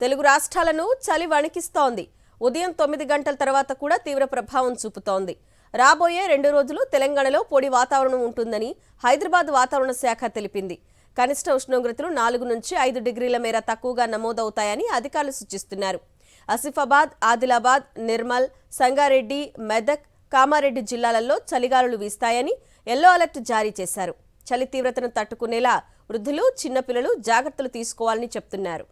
తెలుగు రాష్ట్రాలను చలి వణికిస్తోంది. ఉదయం 9 గంటల తర్వాత కూడా తీవ్ర ప్రభావం చూపుతోంది. రాబోయే 2 రోజులు తెలంగాణలో పొడి వాతావరణం ఉంటుందని హైదరాబాద్ వాతావరణ శాఖ తెలిపింది. కనిష్ట ఉష్ణోగ్రతలు 4 నుంచి 5 డిగ్రీల మేర తక్కువగా నమోదవుతాయని అధికారులు సూచిస్తున్నారు. ఆసిఫాబాద్, ఆదిలాబాద్, నిర్మల్, సంగారెడ్డి, మెదక్, కామారెడ్డి జిల్లాలలో చలిగాలులు వీస్తాయని ఎల్లో అలర్ట్ జారీ చేశారు. చలి తీవ్రతను తట్టుకునేలా వృద్ధులు, చిన్నపిల్లలు జాగ్రత్తలు తీసుకోవాలని చెప్తున్నారు.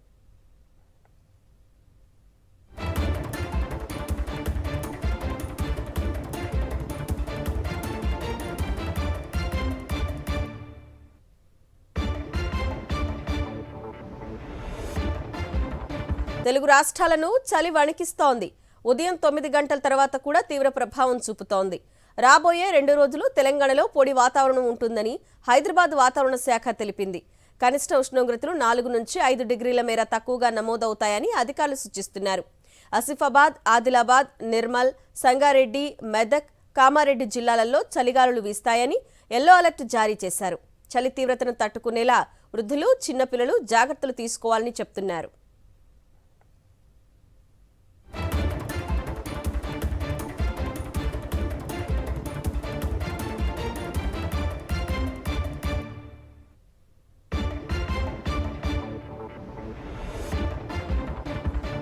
తెలుగు రాష్ట్రాలను చలి వణికిస్తోంది. ఉదయం 9 గంటల తర్వాత కూడా తీవ్ర ప్రభావం చూపుతోంది. రాబోయే 2 రోజులు తెలంగాణలో పొడి వాతావరణం ఉంటుందని హైదరాబాద్ వాతావరణ శాఖ తెలిపింది. కనిష్ట ఉష్ణోగ్రతలు 4 నుంచి 5 డిగ్రీల మేర తక్కువగా నమోదవుతాయని అధికారులు సూచిస్తున్నారు. ఆసిఫాబాద్, ఆదిలాబాద్, నిర్మల్, సంగారెడ్డి, మెదక్, కామారెడ్డి జిల్లాలలో చలిగాలులు వీస్తాయని ఎల్లో అలర్ట్ జారీ చేశారు. చలి తీవ్రతను తట్టుకునేలా వృద్ధులు, చిన్నపిల్లలు జాగ్రత్తలు తీసుకోవాలని చెప్తున్నారు.